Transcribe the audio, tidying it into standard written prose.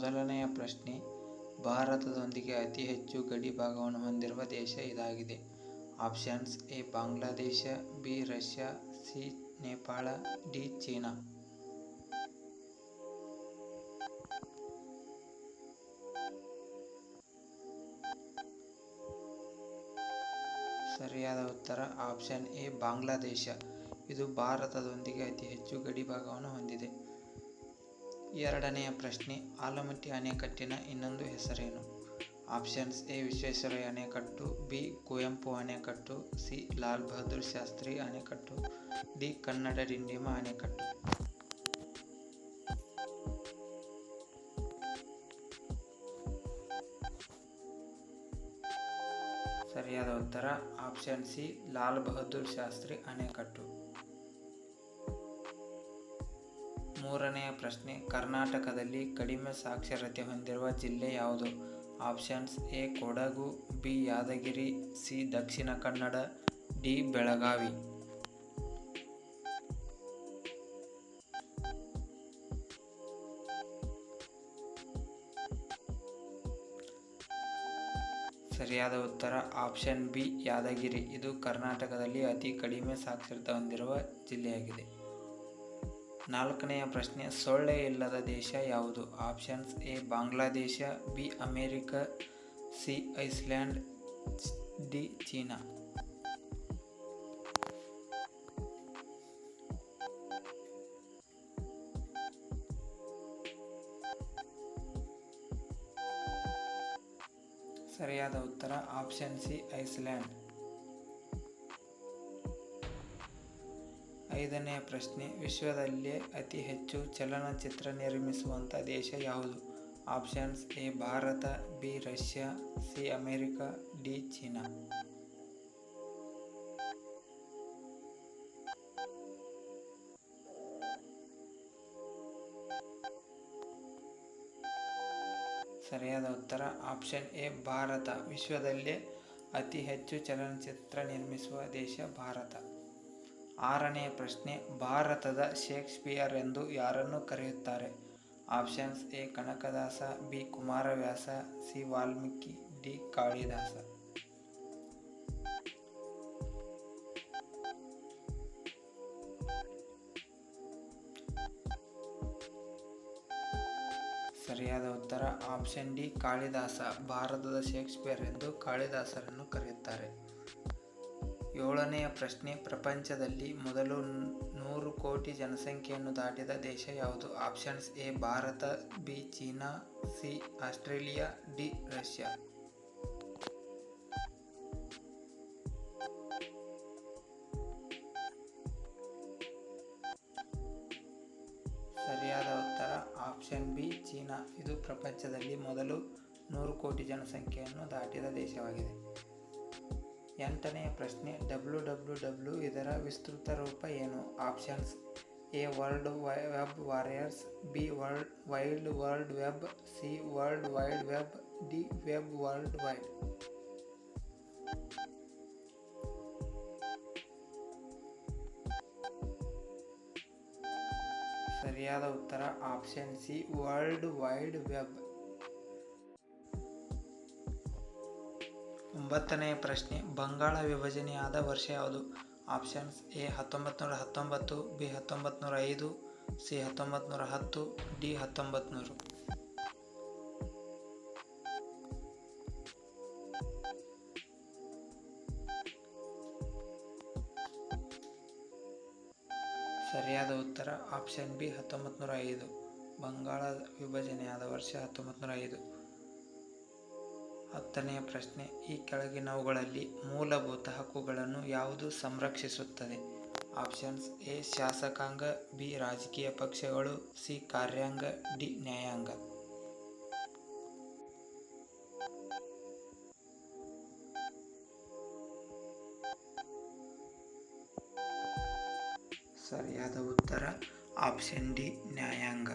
ಮೊದಲನೆಯ ಪ್ರಶ್ನೆ, ಭಾರತದೊಂದಿಗೆ ಅತಿ ಹೆಚ್ಚು ಗಡಿ ಭಾಗವನ್ನು ಹೊಂದಿರುವ ದೇಶ ಇದಾಗಿದೆ. Options: A Bangladesh, B Russia, C Nepal, D China. ಸರಿಯಾದ ಉತ್ತರ ಆಪ್ಷನ್ ಎ ಬಾಂಗ್ಲಾದೇಶ. ಇದು ಭಾರತದೊಂದಿಗೆ ಅತಿ ಹೆಚ್ಚು ಗಡಿ ಭಾಗವನ್ನು ಹೊಂದಿದೆ. ಎರಡನೆಯ ಪ್ರಶ್ನೆ, ಆಲಮಟ್ಟಿ ಅಣೆಕಟ್ಟಿನ ಇನ್ನೊಂದು ಹೆಸರೇನು? ಆಪ್ಷನ್ಸ್: ಎ ವಿಶ್ವೇಶ್ವರಯ್ಯ ಅಣೆಕಟ್ಟು, ಬಿ ಕುವೆಂಪು ಅಣೆಕಟ್ಟು, ಸಿ ಲಾಲ್ ಬಹದ್ದೂರ್ ಶಾಸ್ತ್ರಿ ಅಣೆಕಟ್ಟು, ಡಿ ಕನ್ನಡ ಡಿಂಡಿಮ ಅಣೆಕಟ್ಟು. ಸರಿಯಾದ ಉತ್ತರ ಆಪ್ಷನ್ ಸಿ ಲಾಲ್ ಬಹದ್ದೂರ್ ಶಾಸ್ತ್ರಿ ಅಣೆಕಟ್ಟು. ಮೂರನೆಯ ಪ್ರಶ್ನೆ, ಕರ್ನಾಟಕದಲ್ಲಿ ಕಡಿಮೆ ಸಾಕ್ಷರತೆ ಹೊಂದಿರುವ ಜಿಲ್ಲೆ ಯಾವುದು? Options: A Kodagu, B Yadgir, C Dakshina Kannada, D Belagavi. ಸರಿಯಾದ ಉತ್ತರ ಆಪ್ಷನ್ ಬಿ ಯಾದಗಿರಿ. ಇದು ಕರ್ನಾಟಕದಲ್ಲಿ ಅತಿ ಕಡಿಮೆ ಸಾಕ್ಷರತೆ ಹೊಂದಿರುವ ಜಿಲ್ಲೆಯಾಗಿದೆ. ನಾಲ್ಕನೆಯ ಪ್ರಶ್ನೆ, ಸೊಳ್ಳೆ ಇಲ್ಲದ ದೇಶ ಯಾವುದು? Options: A Bangladesh, B America, C Iceland, D China. ಸರಿಯಾದ ಉತ್ತರ ಆಪ್ಷನ್ ಸಿ ಐಸ್ಲ್ಯಾಂಡ್. ಐದನೆಯ ಪ್ರಶ್ನೆ, ವಿಶ್ವದಲ್ಲೇ ಅತಿ ಹೆಚ್ಚು ಚಲನಚಿತ್ರ ನಿರ್ಮಿಸುವಂಥ ದೇಶ ಯಾವುದು? Options: A Bharat, B Russia, C America, D China. ಸರಿಯಾದ ಉತ್ತರ ಆಪ್ಷನ್ ಎ ಭಾರತ. ವಿಶ್ವದಲ್ಲೇ ಅತಿ ಹೆಚ್ಚು ಚಲನಚಿತ್ರ ನಿರ್ಮಿಸುವ ದೇಶ ಭಾರತ. ಆರನೆಯ ಪ್ರಶ್ನೆ, ಭಾರತದ ಶೇಕ್ಸ್ಪಿಯರ್ ಎಂದು ಯಾರನ್ನು ಕರೆಯುತ್ತಾರೆ? Options: A Kanakadasa, B Kumaravyasa, C Valmiki, D Kalidasa. ಸರಿಯಾದ ಉತ್ತರ ಆಪ್ಷನ್ ಡಿ ಕಾಳಿದಾಸ. ಭಾರತದ ಶೇಕ್ಸ್ಪಿಯರ್ ಎಂದು ಕಾಳಿದಾಸರನ್ನು ಕರೆಯುತ್ತಾರೆ. ಏಳನೆಯ ಪ್ರಶ್ನೆ, ಪ್ರಪಂಚದಲ್ಲಿ ಮೊದಲು 100 ಕೋಟಿ ಜನಸಂಖ್ಯೆಯನ್ನು ದಾಟಿದ ದೇಶ ಯಾವುದು? Options: A Bharat, B China, C Australia, D Russia. ಸರಿಯಾದ ಉತ್ತರ ಆಪ್ಷನ್ ಬಿ ಚೀನಾ. ಇದು ಪ್ರಪಂಚದಲ್ಲಿ ಮೊದಲು 100 ಕೋಟಿ ಜನಸಂಖ್ಯೆಯನ್ನು ದಾಟಿದ ದೇಶವಾಗಿದೆ. ಎಂಟನೆಯ ಪ್ರಶ್ನೆ, WWW ಇದರ ವಿಸ್ತೃತ ರೂಪ ಏನು? Options: A world web warriors, B wild world web, C world wide web, D web world wide. ಸರಿಯಾದ ಉತ್ತರ option C world wide web. ಒಂಬತ್ತನೆಯ ಪ್ರಶ್ನೆ, ಬಂಗಾಳ ವಿಭಜನೆಯಾದ ವರ್ಷ ಯಾವುದು? Options: A 1919, B 1905, C 1910, D 1900. ಸರಿಯಾದ ಉತ್ತರ ಆಪ್ಷನ್ ಬಿ 1905. ಬಂಗಾಳ ವಿಭಜನೆಯಾದ ವರ್ಷ 1905. ಹತ್ತನೆಯ ಪ್ರಶ್ನೆ, ಈ ಕೆಳಗಿನವುಗಳಲ್ಲಿ ಮೂಲಭೂತ ಹಕ್ಕುಗಳನ್ನು ಯಾವುದು ಸಂರಕ್ಷಿಸುತ್ತದೆ? ಆಪ್ಷನ್ಸ್: ಎ ಶಾಸಕಾಂಗ, ಬಿ ರಾಜಕೀಯ ಪಕ್ಷಗಳು, ಸಿ ಕಾರ್ಯಾಂಗ, ಡಿ ನ್ಯಾಯಾಂಗ. ಸರಿಯಾದ ಉತ್ತರ ಆಪ್ಷನ್ ಡಿ ನ್ಯಾಯಾಂಗ.